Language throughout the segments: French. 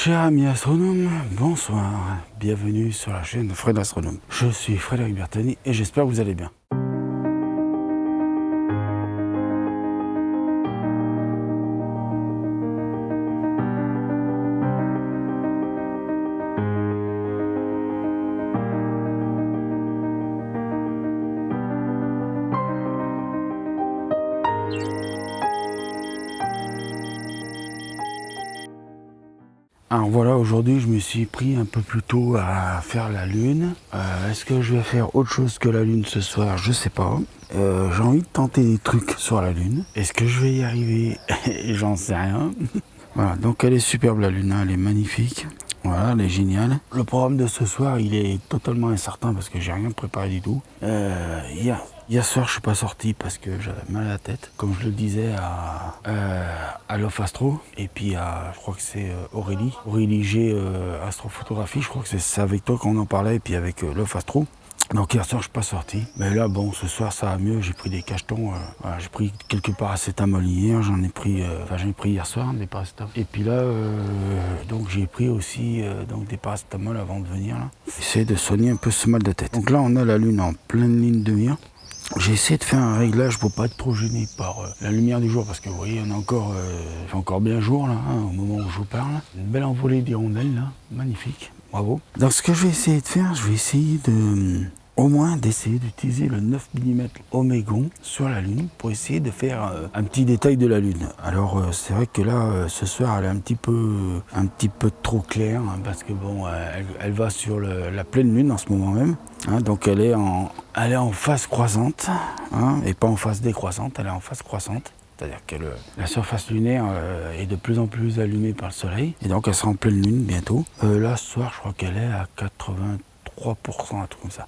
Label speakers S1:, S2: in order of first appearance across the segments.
S1: Chers amis astronomes, bonsoir, bienvenue sur la chaîne Fred Astronome. Je suis Frédéric Bertani et j'espère que vous allez bien. Alors voilà, aujourd'hui je me suis pris un peu plus tôt à faire la lune. Est-ce que je vais faire autre chose que la lune ce soir? Je sais pas. J'ai envie de tenter des trucs sur la lune. Est-ce que je vais y arriver? J'en sais rien. Voilà, donc elle est superbe la lune, hein, elle est magnifique. Voilà, elle est géniale. Le programme de ce soir, il est totalement incertain parce que j'ai rien préparé du tout. Hier soir, je suis pas sorti parce que j'avais mal à la tête, comme je le disais à Love Astro, et puis je crois que c'est Aurélie G Astrophotographie, je crois que c'est avec toi qu'on en parlait, et puis avec Love Astro. Donc hier soir je suis pas sorti, mais là bon, ce soir ça va mieux, j'ai pris des cachetons, voilà, j'ai pris quelques paracétamol hier, j'en ai pris hier soir des paracétamol, et puis là donc j'ai pris aussi donc des paracétamol avant de venir là. J'essaie de soigner un peu ce mal de tête. Donc là on a la lune en pleine ligne de mire. J'ai essayé de faire un réglage pour pas être trop gêné par la lumière du jour, parce que vous voyez, on a encore, il fait encore bien jour là, hein, au moment où je vous parle. Une belle envolée d'hirondelles là, magnifique, bravo. Donc ce que je vais essayer de faire, je vais essayer au moins d'essayer d'utiliser le 9 mm Omégon sur la Lune pour essayer de faire un petit détail de la Lune. Alors c'est vrai que là, ce soir, elle est un petit peu trop claire, hein, parce que bon, elle va sur la pleine Lune en ce moment même. Hein, donc elle est en phase croissante, hein, et pas en phase décroissante, elle est en phase croissante. C'est-à-dire que la surface lunaire est de plus en plus allumée par le soleil, et donc elle sera en pleine lune bientôt. Là, ce soir, je crois qu'elle est à 83%, un truc comme ça.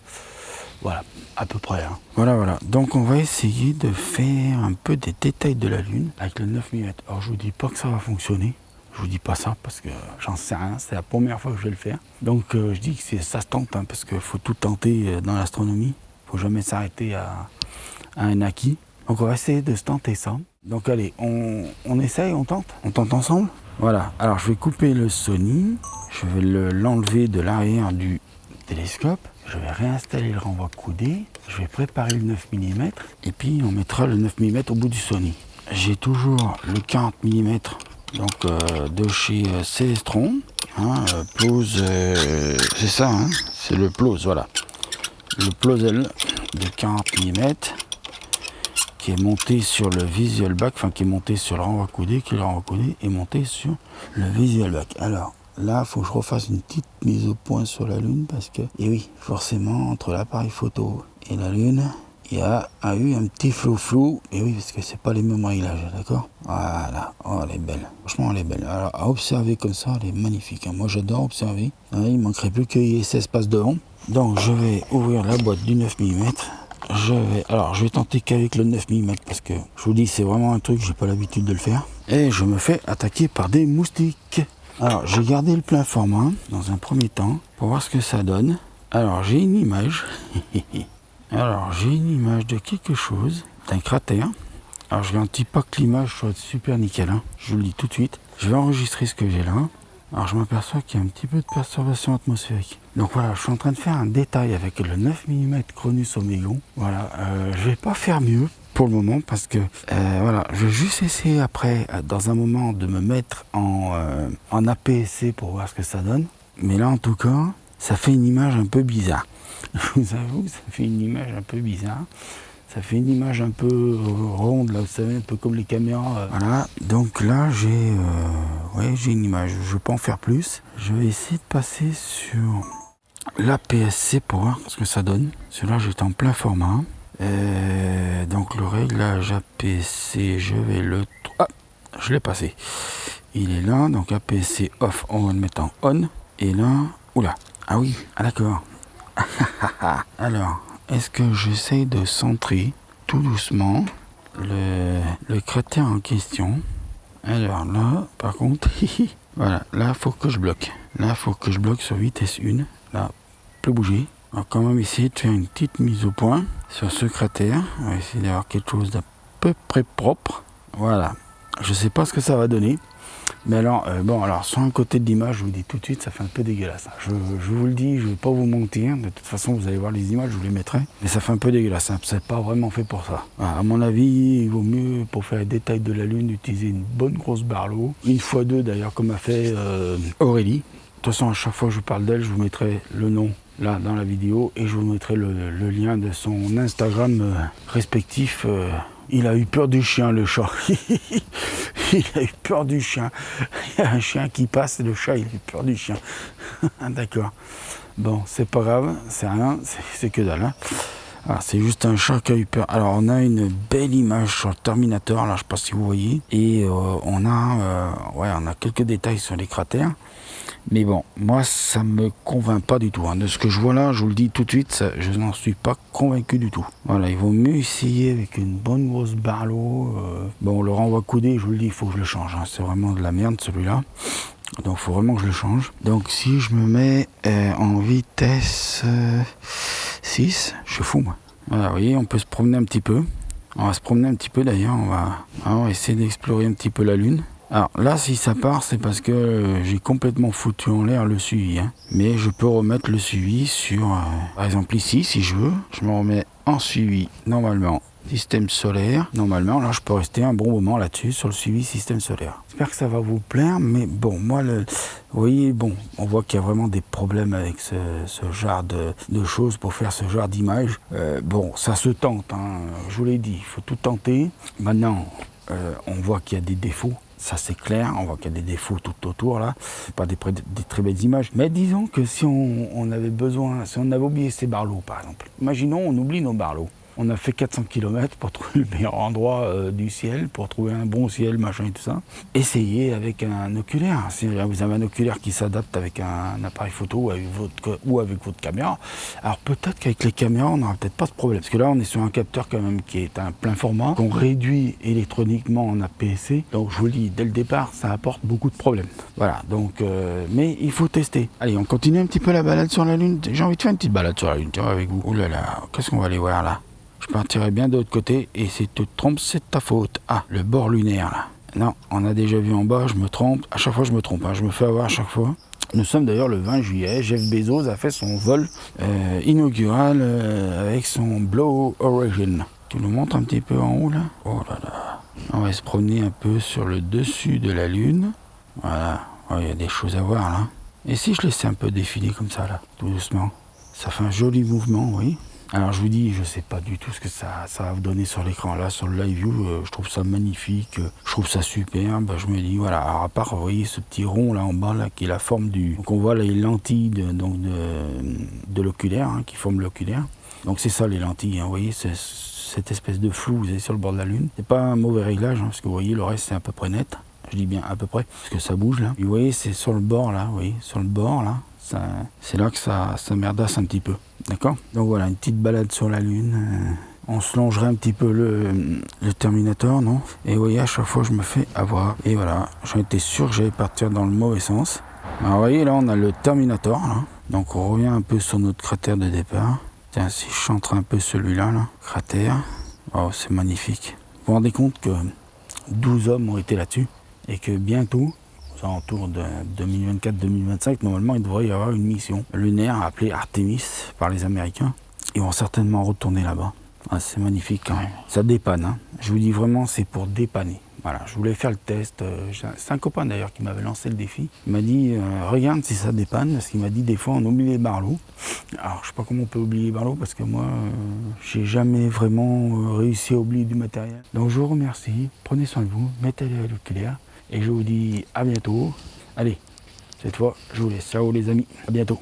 S1: Voilà, à peu près. Hein. Voilà. Donc on va essayer de faire un peu des détails de la Lune avec le 9 mm. Alors je vous dis pas que ça va fonctionner. Je vous dis pas ça parce que j'en sais rien, c'est la première fois que je vais le faire. Donc je dis que ça se tente, hein, parce qu'il faut tout tenter dans l'astronomie. Il ne faut jamais s'arrêter à un acquis. Donc on va essayer de se tenter ça. Donc allez, on essaye, on tente ensemble. Voilà, alors je vais couper le Sony, je vais l'enlever de l'arrière du télescope. Je vais réinstaller le renvoi coudé, je vais préparer le 9 mm et puis on mettra le 9 mm au bout du Sony. J'ai toujours le 40 mm donc de chez Celestron, hein, Plose, c'est ça, hein, c'est le Plose, voilà. Le Plosel de 40 mm qui est monté sur le Visual Back, enfin qui est monté sur le renvoi coudé, qui est le renvoi coudé est monté sur le Visual Back. Alors, là, il faut que je refasse une petite mise au point sur la Lune parce que, et oui, forcément, entre l'appareil photo et la Lune, il y a eu un petit flou. Et oui, parce que c'est pas les mêmes réglages, d'accord? Voilà, oh, elle est belle. Franchement, elle est belle. Alors, à observer comme ça, elle est magnifique. Hein. Moi, j'adore observer. Là, il manquerait plus qu'il y ait 16 passes devant. Donc, je vais ouvrir la boîte du 9 mm. Je vais tenter qu'avec le 9 mm parce que, je vous dis, c'est vraiment un truc, j'ai pas l'habitude de le faire. Et je me fais attaquer par des moustiques. Alors, j'ai gardé le plein format dans un premier temps pour voir ce que ça donne. Alors, j'ai une image. De quelque chose, d'un cratère. Alors, je garantis pas que l'image soit super nickel. Hein. Je vous le dis tout de suite. Je vais enregistrer ce que j'ai là. Alors, je m'aperçois qu'il y a un petit peu de perturbation atmosphérique. Donc voilà, je suis en train de faire un détail avec le 9 mm Cronus Omégon. Voilà, je vais pas faire mieux pour le moment parce que voilà, je vais juste essayer après dans un moment de me mettre en APS-C pour voir ce que ça donne. Mais là en tout cas, ça fait une image un peu bizarre. Je vous avoue, ça fait une image un peu bizarre. Ça fait une image un peu ronde, là, vous savez, un peu comme les caméras. Voilà, donc là j'ai une image. Je ne vais pas en faire plus. Je vais essayer de passer sur l'APS-C pour voir ce que ça donne. Celui-là, j'étais en plein format. Donc le réglage APS-C, je vais le... Ah, je l'ai passé. Il est là, donc APS-C off, on va le mettre en on. Et là, oula, ah oui, ah d'accord. Alors, est-ce que j'essaye de centrer tout doucement le cratère en question? Alors là, par contre, voilà, là, faut que je bloque. Là, faut que je bloque sur vitesse 1. Là, plus bouger. On va quand même essayer de faire une petite mise au point sur ce cratère. On va essayer d'avoir quelque chose d'à peu près propre. Voilà. Je sais pas ce que ça va donner. Mais alors, bon, alors sur un côté de l'image, je vous dis tout de suite, ça fait un peu dégueulasse. Je vous le dis, je ne vais pas vous mentir. De toute façon, vous allez voir les images, je vous les mettrai. Mais ça fait un peu dégueulasse. Hein. C'est pas vraiment fait pour ça. Voilà, à mon avis, il vaut mieux, pour faire les détails de la Lune, utiliser une bonne grosse Barlow. 1x2 d'ailleurs, comme a fait Aurélie. De toute façon, à chaque fois que je parle d'elle, je vous mettrai le nom là dans la vidéo et je vous mettrai le lien de son Instagram respectif. Il a eu peur du chien, le chat. Il a eu peur du chien. Il y a un chien qui passe et le chat, il a eu peur du chien. D'accord. Bon, c'est pas grave, c'est rien, c'est que dalle. Hein. Alors, c'est juste un chat qui a eu peur. Alors, on a une belle image sur le Terminator, là, je sais pas si vous voyez. Et on a quelques détails sur les cratères. Mais bon, moi, ça me convainc pas du tout. Hein. De ce que je vois là, je vous le dis tout de suite, je n'en suis pas convaincu du tout. Voilà, il vaut mieux essayer avec une bonne grosse Barlow. Bon, le renvoi coudé, je vous le dis, il faut que je le change. Hein. C'est vraiment de la merde, celui-là. Donc, il faut vraiment que je le change. Donc, si je me mets en vitesse 6, je suis fou, moi. Voilà, vous voyez, on peut se promener un petit peu. On va se promener un petit peu, d'ailleurs. On va essayer d'explorer un petit peu la Lune. Alors là, si ça part, c'est parce que j'ai complètement foutu en l'air le suivi. Hein. Mais je peux remettre le suivi sur, par exemple ici, si je veux. Je me remets en suivi, normalement, système solaire. Normalement, là, je peux rester un bon moment là-dessus, sur le suivi système solaire. J'espère que ça va vous plaire, mais bon, moi, vous voyez, bon, on voit qu'il y a vraiment des problèmes avec ce genre de choses pour faire ce genre d'image. Bon, ça se tente, hein. Je vous l'ai dit, il faut tout tenter. Maintenant, on voit qu'il y a des défauts. Ça c'est clair, on voit qu'il y a des défauts tout autour là, c'est pas des très belles images. Mais disons que si on avait besoin, si on avait oublié ces Barlow par exemple, imaginons on oublie nos Barlow. On a fait 400 km pour trouver le meilleur endroit du ciel, pour trouver un bon ciel, machin et tout ça. Essayez avec un oculaire. Si vous avez un oculaire qui s'adapte avec un appareil photo ou avec votre caméra, alors peut-être qu'avec les caméras, on n'aura peut-être pas de problème. Parce que là, on est sur un capteur quand même qui est un plein format, qu'on réduit électroniquement en APS-C. Donc je vous le dis, dès le départ, ça apporte beaucoup de problèmes. Voilà, donc, mais il faut tester. Allez, on continue un petit peu la balade sur la Lune. J'ai envie de faire une petite balade sur la Lune, tiens, avec vous. Oh là là, qu'est-ce qu'on va aller voir là? Je partirais bien de l'autre côté et si tu te trompes, c'est de ta faute. Ah, le bord lunaire là. Non, on a déjà vu en bas, je me trompe. À chaque fois, je me trompe. Hein. Je me fais avoir à chaque fois. Nous sommes d'ailleurs le 20 juillet. Jeff Bezos a fait son vol inaugural avec son Blue Origin. Tu nous montres un petit peu en haut là? Oh là là. On va se promener un peu sur le dessus de la Lune. Voilà. Oh, il y a des choses à voir là. Et si je laissais un peu défiler comme ça là, tout doucement? Ça fait un joli mouvement, oui. Alors je vous dis, je sais pas du tout ce que ça va vous donner sur l'écran. Là, sur le live view, je trouve ça magnifique, je trouve ça superbe. Je me dis, voilà, alors à part, vous voyez ce petit rond là en bas, là, qui est la forme du... Donc on voit les lentilles de l'oculaire, hein, qui forment l'oculaire. Donc c'est ça les lentilles, hein, vous voyez, c'est cette espèce de flou que vous avez sur le bord de la Lune. C'est pas un mauvais réglage, hein, parce que vous voyez, le reste c'est à peu près net. Je dis bien à peu près, parce que ça bouge là. Et vous voyez, c'est sur le bord là, vous voyez, sur le bord là. C'est là que ça merdasse un petit peu, d'accord? Donc voilà, une petite balade sur la Lune. On se longerait un petit peu le Terminator, non? Et vous voyez, à chaque fois, je me fais avoir. Et voilà, j'en étais sûr que j'allais partir dans le mauvais sens. Alors vous voyez, là, on a le Terminator, là. Donc on revient un peu sur notre cratère de départ. Tiens, si je chanterais un peu celui-là, là, cratère. Oh, c'est magnifique. Vous vous rendez compte que 12 hommes ont été là-dessus et que bientôt, aux alentours de 2024-2025, normalement, il devrait y avoir une mission lunaire appelée Artemis par les Américains. Ils vont certainement retourner là-bas. Ah, c'est magnifique quand même. Ça dépanne, hein. Je vous dis vraiment, c'est pour dépanner. Voilà, je voulais faire le test. C'est un copain d'ailleurs qui m'avait lancé le défi. Il m'a dit, regarde si ça dépanne, parce qu'il m'a dit des fois on oublie les Barlow. Alors je sais pas comment on peut oublier les Barlow, parce que moi, j'ai jamais vraiment réussi à oublier du matériel. Donc je vous remercie, prenez soin de vous, mettez l'oculaire, et je vous dis à bientôt. Allez, cette fois, je vous laisse. Ciao les amis, à bientôt.